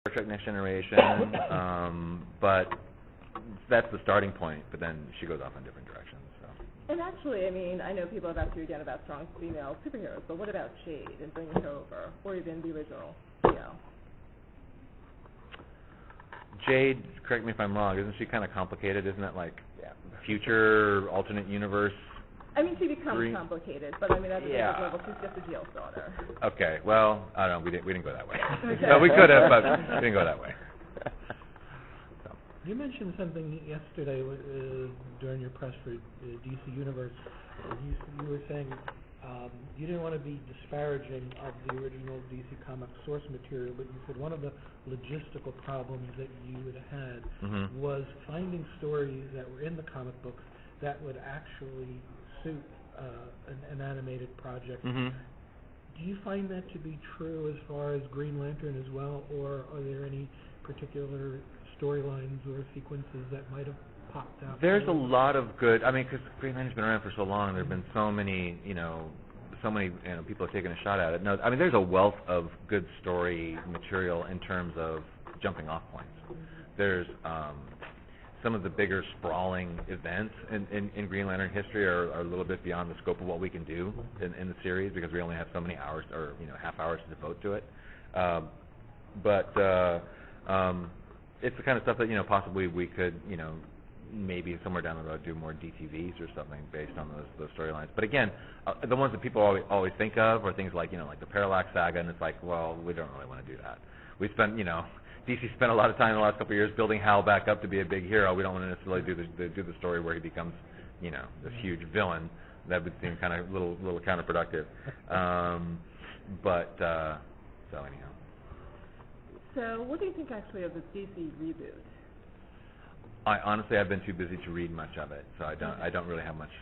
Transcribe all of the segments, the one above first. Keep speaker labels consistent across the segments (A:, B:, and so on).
A: Star Trek Next Generation, but that's the starting point. But then she goes off in different directions. So.
B: And actually, I mean, I know people have asked you again about strong female superheroes, but what about Jade and bringing her over, or even the original Theo?
A: Jade, correct me if I'm wrong, isn't she kind of complicated? Isn't it like future, alternate universe?
B: I mean, she becomes complicated, but I mean, at the basic level, she's just a jail daughter.
A: Okay, well, I don't know, we didn't go that way. Okay. No, we could have, but we didn't go that way.
C: So. You mentioned something yesterday during your press for DC Universe. You were saying you didn't want to be disparaging of the original DC Comics source material, but you said one of the logistical problems that you had was finding stories that were in the comic books that would actually suit an animated project. Do you find that to be true as far as Green Lantern as well, or are there any particular storylines or sequences that might have popped out?
A: There's a lot of good, I mean, because Green Lantern's been around for so long, and there have been so many people have taken a shot at it. No, I mean, there's a wealth of good story material in terms of jumping off points. There's some of the bigger sprawling events in Green Lantern history are a little bit beyond the scope of what we can do in the series because we only have so many hours or half hours to devote to it. But it's the kind of stuff that possibly we could maybe somewhere down the road do more DTVs or something based on those storylines. But again, the ones that people always think of are things like like the Parallax Saga, and it's like, well, we don't really want to do that. We spent DC spent a lot of time in the last couple of years building Hal back up to be a big hero. We don't want to necessarily do the story where he becomes this huge villain. That would seem kind of a little counterproductive. So anyhow.
B: So what do you think actually of the DC reboot?
A: Honestly, I've been too busy to read much of it, so I don't really have much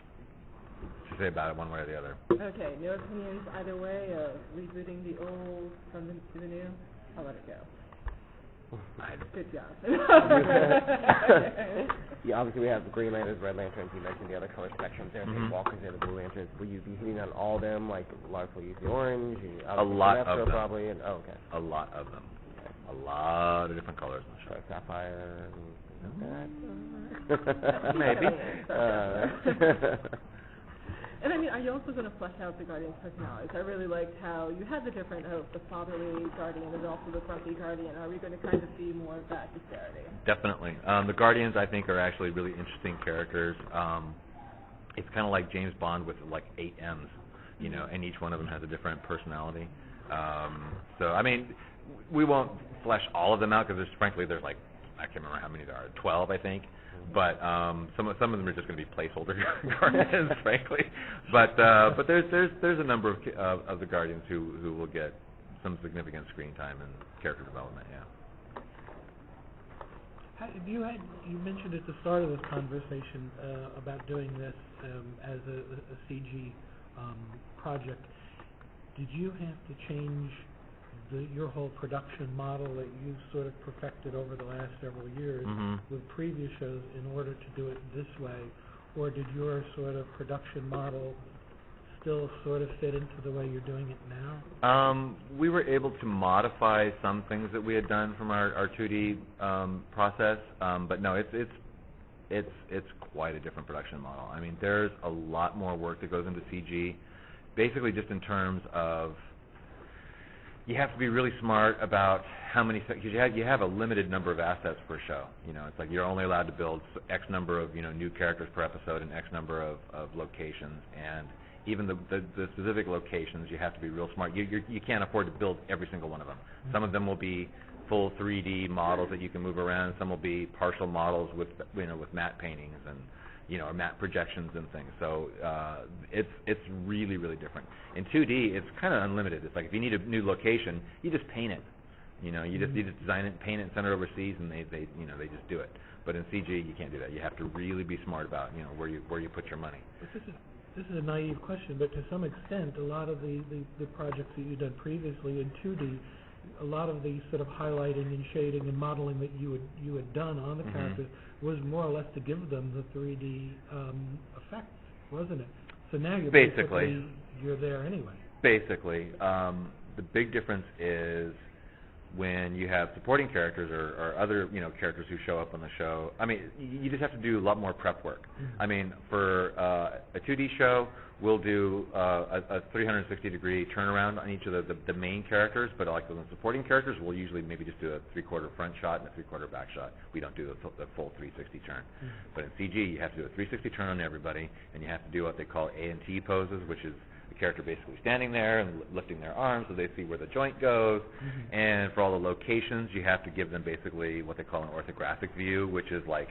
A: to say about it one way or the other.
B: Okay, no opinions either way of rebooting the old from the new? I'll let it go. Good job.
D: Yeah, obviously we have the Green Lanterns, Red Lanterns. You mentioned the other color spectrums there. Walkers and the Blue Lanterns. Will you be hitting on all of them? Like a lot of people use the orange.
A: A lot of them.
D: Probably. And, okay.
A: A lot of them. Okay. A lot of different colors.
D: Sapphire.
A: Maybe.
B: And I mean, are you also going to flesh out the Guardian's personalities? I really liked how you had the different, the fatherly Guardian and also the grumpy Guardian. Are we going to kind of see more of that disparity?
A: Definitely. The Guardians, I think, are actually really interesting characters. It's kind of like James Bond with like 8 M's, and each one of them has a different personality. So, I mean, we won't flesh all of them out because frankly, there's like, I can't remember how many there are, 12, I think. But some of them are just going to be placeholder Guardians, frankly. But there's a number of the Guardians who will get some significant screen time and character development. Yeah.
C: You mentioned at the start of this conversation about doing this as a CG project. Did you have to change your whole production model that you've sort of perfected over the last several years with previous shows in order to do it this way, or did your sort of production model still sort of fit into the way you're doing it now?
A: We were able to modify some things that we had done from our 2D process, but no, it's quite a different production model. I mean, there's a lot more work that goes into CG, basically just in terms of you have to be really smart about how many, because you have a limited number of assets per show. It's like you're only allowed to build X number of new characters per episode and X number of locations, and even the specific locations you have to be real smart. You can't afford to build every single one of them. Some of them will be full 3D models that you can move around. Some will be partial models with matte paintings and or matte projections and things. So it's really, really different. In 2D, it's kind of unlimited. It's like if you need a new location, you just paint it. You just design it, paint it, and send it overseas, and they just do it. But in CG, you can't do that. You have to really be smart about where you put your money.
C: This is a naive question, but to some extent, a lot of the projects that you've done previously in 2D, a lot of the sort of highlighting and shading and modeling that you had done on the characters was more or less to give them the 3D effects, wasn't it? So now you're basically you're there anyway.
A: Basically, the big difference is when you have supporting characters or other, you know, characters who show up on the show, I mean, you just have to do a lot more prep work. I mean, for a 2D show, we'll do a 360-degree turnaround on each of the main characters, but like the supporting characters, we'll usually maybe just do a 3/4 front shot and a 3/4 back shot. We don't do the full 360 turn. But in CG, you have to do a 360 turn on everybody, and you have to do what they call A and T poses, which is the character basically standing there and lifting their arms so they see where the joint goes. And for all the locations, you have to give them basically what they call an orthographic view, which is like,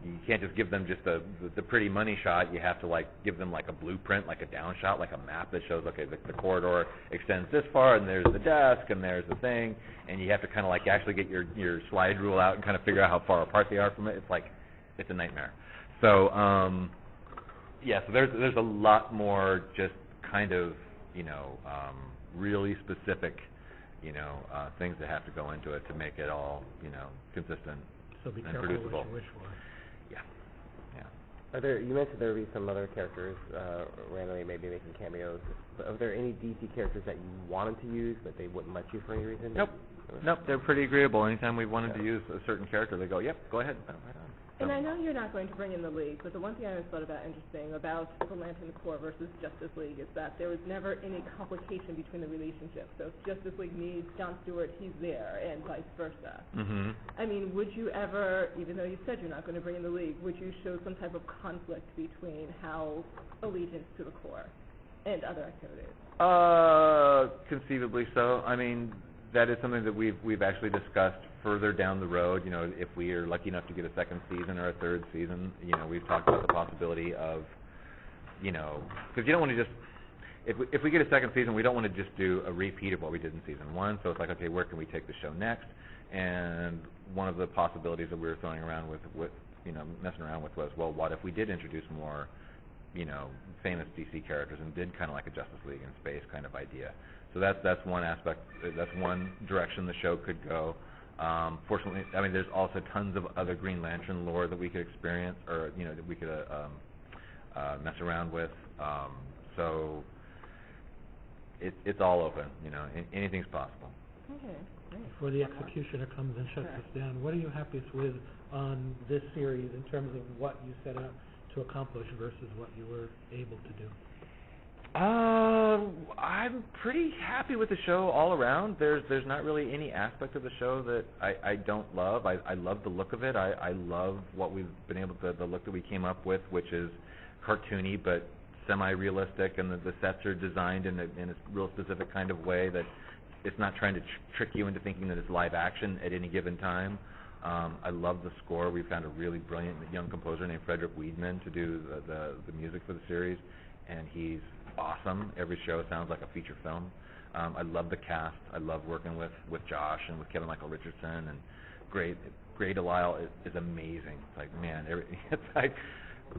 A: you can't just give them just the pretty money shot. You have to like give them like a blueprint, like a down shot, like a map that shows, okay, the corridor extends this far, and there's the desk, and there's the thing, and you have to kind of like actually get your slide rule out and kind of figure out how far apart they are from it. It's like, it's a nightmare. So yeah, so there's a lot more just kind of, you know, really specific, you know, things that have to go into it to make it all, you know, consistent
C: So be
A: and
C: careful
A: producible.
C: what you wish for.
A: Yeah, yeah.
D: Are there? You mentioned there would be some other characters randomly maybe making cameos. Are there any DC characters that you wanted to use but they wouldn't let you for any reason?
A: Nope. Nope, they're pretty agreeable. Anytime we wanted to use a certain character, they go, yep, go ahead. Oh, right on.
B: And I know you're not going to bring in the League, but the one thing I always thought about interesting about the Lantern Corps versus Justice League is that there was never any complication between the relationship. So if Justice League needs John Stewart, he's there, and vice versa. I mean, would you ever, even though you said you're not going to bring in the League, would you show some type of conflict between how allegiance to the Corps and other activities?
A: Conceivably so. I mean, that is something that we've actually discussed further down the road. You know, if we are lucky enough to get a second season or a third season, you know, we've talked about the possibility of, you know, because you don't want to just, if we get a second season, we don't want to just do a repeat of what we did in season one. So it's like, okay, where can we take the show next? And one of the possibilities that we were throwing around with you know, messing around with was, well, what if we did introduce more, you know, famous DC characters and did kind of like a Justice League in space kind of idea. So that's one aspect, that's one direction the show could go. Fortunately, I mean, there's also tons of other Green Lantern lore that we could experience, or, you know, that we could mess around with. So it's all open, you know, anything's possible.
B: Okay, great.
C: Before the executioner comes and shuts us down, what are you happiest with on this series in terms of what you set out to accomplish versus what you were able to do?
A: I'm pretty happy with the show all around. There's not really any aspect of the show that I don't love. I love the look of it. I love what we've been able to, the look that we came up with, which is cartoony but semi-realistic, and the sets are designed in a real specific kind of way that it's not trying to trick you into thinking that it's live action at any given time. I love the score. We found a really brilliant young composer named Frederick Weidman to do the music for the series, and he's awesome. Every show sounds like a feature film. I love the cast. I love working with Josh and with Kevin Michael Richardson, and Grey Delisle is amazing. It's like, man, it's like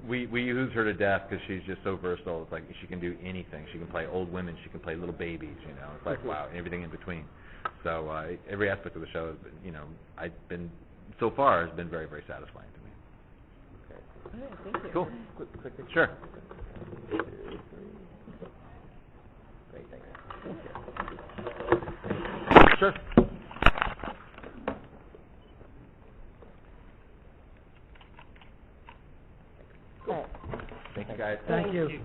A: we use her to death because she's just so versatile. It's like she can do anything. She can play old women. She can play little babies. You know, it's like, wow, and everything in between. So every aspect of the show has been, you know, so far has been very, very satisfying to me.
B: All right, thank you.
A: Cool.
D: Quick.
A: Sure.
D: Great, thanks.
A: Sure.
D: Cool.
A: Thank you, guys.
C: Thank you.